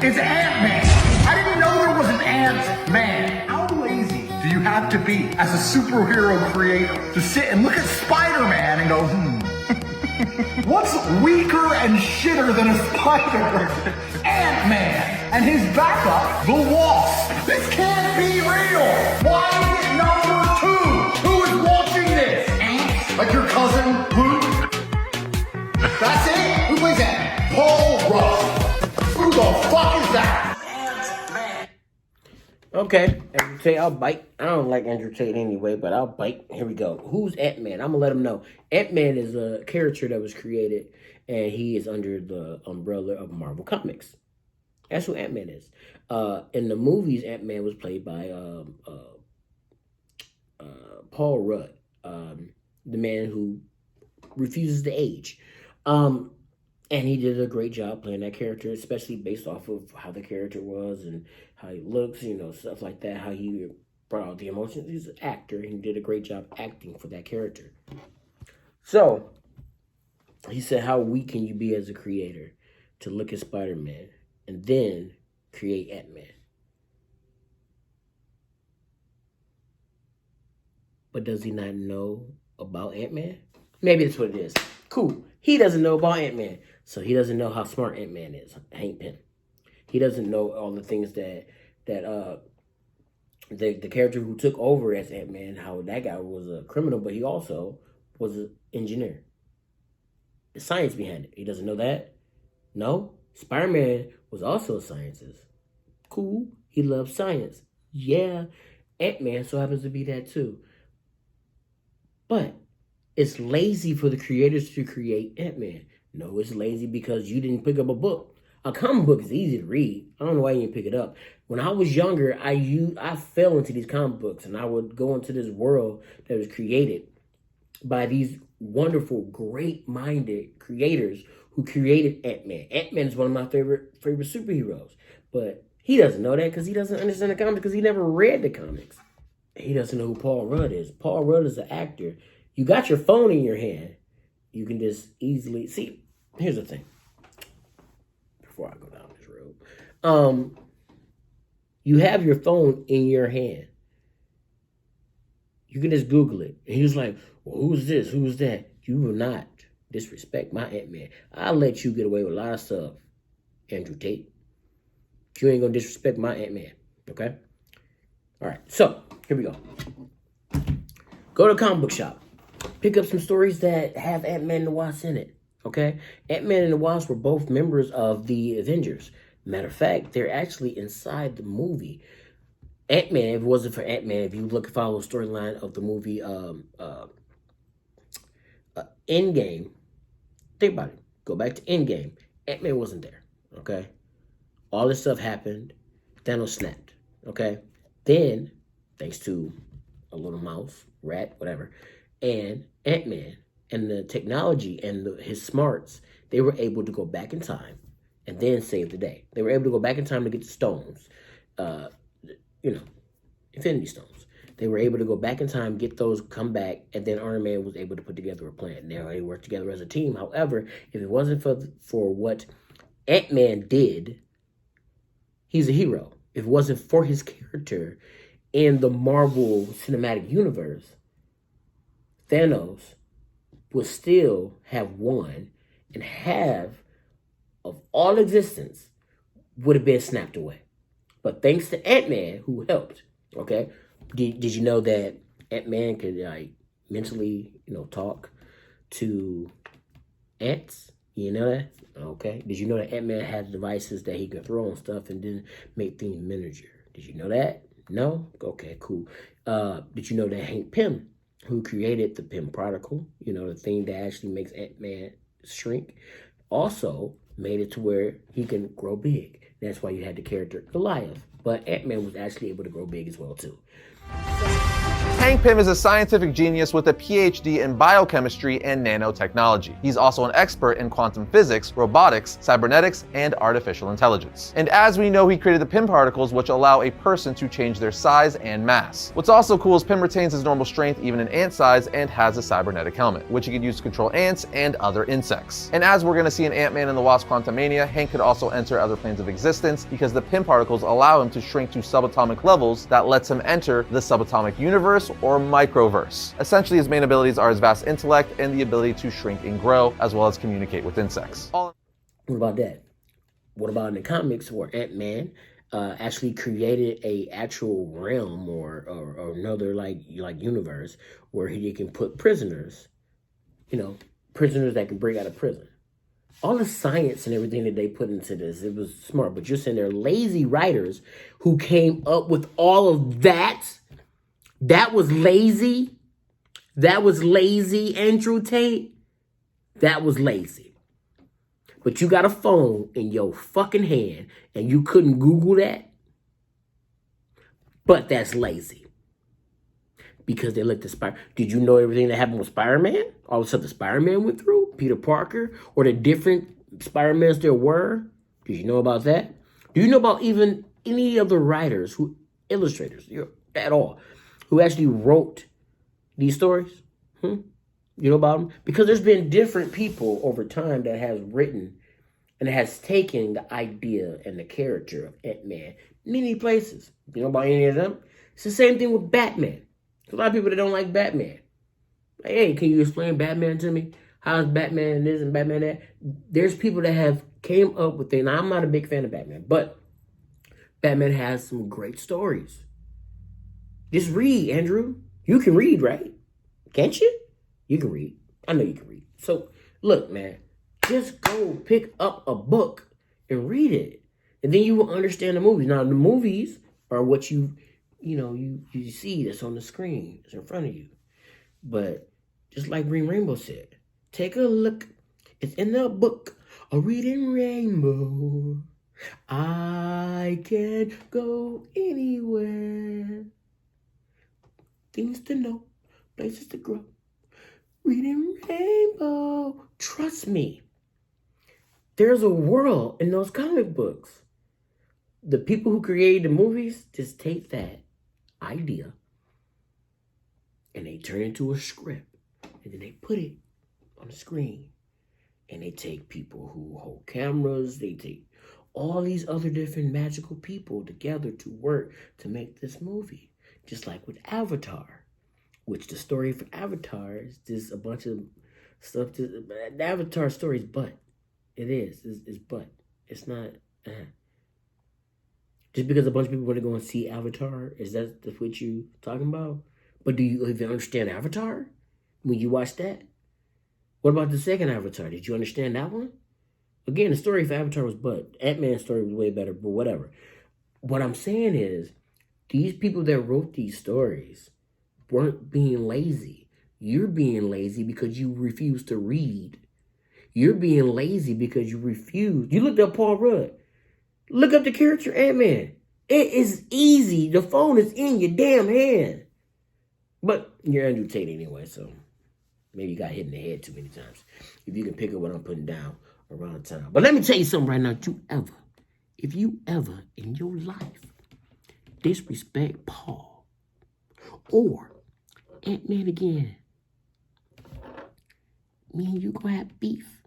It's Ant-Man. I didn't know there was an Ant-Man. How lazy do you have to be as a superhero creator to sit and look at Spider-Man and go, what's weaker and shitter than a spider? Ant-Man and his backup, the Wasp. This can't be real. Why is it number 2? Who is watching this? Ants? Like your cousin Luke? That's it? Who plays that? Paul Rudd. Who the fuck is that? Okay, Andrew Tate, I'll bite. I don't like Andrew Tate anyway, but I'll bite. Here we go. Who's Ant-Man? I'm going to let him know. Ant-Man is a character that was created, and he is under the umbrella of Marvel Comics. That's who Ant-Man is. In the movies, Ant-Man was played by Paul Rudd, the man who refuses to age. And he did a great job playing that character, especially based off of how the character was and how he looks, stuff like that, how he brought out the emotions. He's an actor, and he did a great job acting for that character. So, he said, how weak can you be as a creator to look at Spider-Man and then create Ant-Man? But does he not know about Ant-Man? Maybe that's what it is. Cool. He doesn't know about Ant-Man, so he doesn't know how smart Ant-Man is. Hank Pym. He doesn't know all the things that the character who took over as Ant-Man, how that guy was a criminal, but he also was an engineer. The science behind it. He doesn't know that? No? Spider-Man was also a scientist. Cool. He loves science. Yeah. Ant-Man so happens to be that too. But it's lazy for the creators to create Ant-Man. No, it's lazy because you didn't pick up a book. A comic book is easy to read. I don't know why you didn't pick it up. When I was younger, I fell into these comic books, and I would go into this world that was created by these wonderful, great-minded creators who created Ant-Man. Ant-Man is one of my favorite superheroes. But he doesn't know that because he doesn't understand the comics because he never read the comics. He doesn't know who Paul Rudd is. Paul Rudd is an actor. You got your phone in your hand. You can just easily... See, here's the thing. Before I go down this road. You have your phone in your hand. You can just Google it. And he was like, well, who's this? Who's that? You will not disrespect my Ant-Man. I'll let you get away with a lot of stuff, Andrew Tate. You ain't going to disrespect my Ant-Man. Okay? All right. So, here we go. Go to a comic book shop. Pick up some stories that have Ant-Man and the Wasp in it, okay? Ant-Man and the Wasp were both members of the Avengers. Matter of fact, they're actually inside the movie. Ant-Man, if it wasn't for Ant-Man, if you look and follow the storyline of the movie Endgame, think about it. Go back to Endgame. Ant-Man wasn't there, okay? All this stuff happened. Thanos snapped, okay? Then, thanks to a little mouse, rat, whatever, and Ant-Man and the technology and his smarts, they were able to go back in time and then save the day. They were able to go back in time to get the stones, Infinity Stones. They were able to go back in time, get those, come back, and then Iron Man was able to put together a plan. They worked together as a team. However, if it wasn't for what Ant-Man did, he's a hero. If it wasn't for his character in the Marvel Cinematic Universe, Thanos would still have won and half of all existence would have been snapped away. But thanks to Ant-Man, who helped, okay? Did you know that Ant-Man could, mentally, talk to ants? You know that? Okay. Did you know that Ant-Man had devices that he could throw on stuff and then make things miniature? Did you know that? No? Okay, cool. Did you know that Hank Pym, who created the Pym particle, the thing that actually makes Ant-Man shrink, also made it to where he can grow big. That's why you had the character Goliath. But Ant-Man was actually able to grow big as well, too. Hank Pym is a scientific genius with a PhD in biochemistry and nanotechnology. He's also an expert in quantum physics, robotics, cybernetics, and artificial intelligence. And as we know, he created the Pym particles, which allow a person to change their size and mass. What's also cool is Pym retains his normal strength even in ant size and has a cybernetic helmet, which he can use to control ants and other insects. And as we're going to see in Ant-Man and the Wasp: Quantumania, Hank could also enter other planes of existence because the Pym particles allow him to shrink to subatomic levels that lets him enter the subatomic universe or microverse. Essentially, his main abilities are his vast intellect and the ability to shrink and grow, as well as communicate with insects. What about that? What about in the comics where Ant-Man actually created a actual realm or another like universe where he can put prisoners, prisoners that can break out of prison. All the science and everything that they put into this, it was smart. But you're saying they're lazy writers who came up with all of that. That was lazy. That was lazy, Andrew Tate. That was lazy. But you got a phone in your fucking hand and you couldn't Google that. But that's lazy. Because they looked at Spider. Did you know everything that happened with Spider-Man? All of a sudden Spider-Man went through? Peter Parker? Or the different Spider-Mans there were? Did you know about that? Do you know about even any of the writers, illustrators at all, who actually wrote these stories? You know about them? Because there's been different people over time that has written and has taken the idea and the character of Ant-Man many places. You know about any of them? It's the same thing with Batman. A lot of people that don't like Batman. Like, hey, can you explain Batman to me? How's Batman this and Batman that? There's people that have came up with things. Now, I'm not a big fan of Batman, but Batman has some great stories. Just read, Andrew. You can read, right? Can't you? You can read. I know you can read. So, look, man, just go pick up a book and read it. And then you will understand the movies. Now, the movies are what you see that's on the screen. It's in front of you. But just like Green Rainbow said, take a look. It's in the book. A reading rainbow. I can go anywhere. Things to know. Places to grow. Reading rainbow. Trust me. There's a world in those comic books. The people who created the movies just take that idea and they turn it into a script and then they put it on the screen and they take people who hold cameras, they take all these other different magical people together to work to make this movie. Just like with Avatar, which the story for Avatar is just a bunch of stuff. The Avatar story is butt. It is. It's butt. It's not. Just because a bunch of people want to go and see Avatar, is that what you talking about? But do you even understand Avatar when you watch that? What about the second Avatar? Did you understand that one? Again, the story for Avatar was butt. Ant-Man's story was way better, but whatever. What I'm saying is, these people that wrote these stories weren't being lazy. You're being lazy because you refuse to read. You're being lazy because you refuse. You looked up Paul Rudd. Look up the character Ant-Man. It is easy. The phone is in your damn hand. But you're Andrew Tate anyway, so maybe you got hit in the head too many times. If you can pick up what I'm putting down around the time. But let me tell you something right now. If you ever in your life disrespect Paul or Ant-Man again, me and you gonna have beef.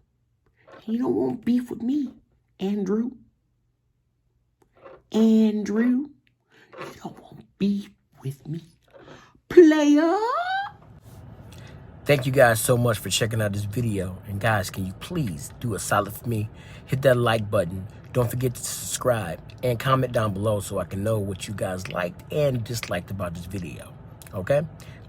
And you don't want beef with me, Andrew. You don't want beef with me, player. Thank you guys so much for checking out this video. And guys, can you please do a solid for me? Hit that like button. Don't forget to subscribe and comment down below so I can know what you guys liked and disliked about this video. Okay?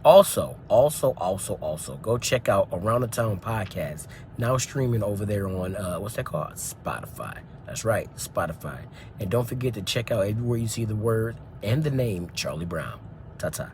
Also, go check out Around the Town Podcast, now streaming over there on, what's that called? Spotify. That's right, Spotify. And don't forget to check out everywhere you see the word and the name Kharlie Brown. Ta-ta.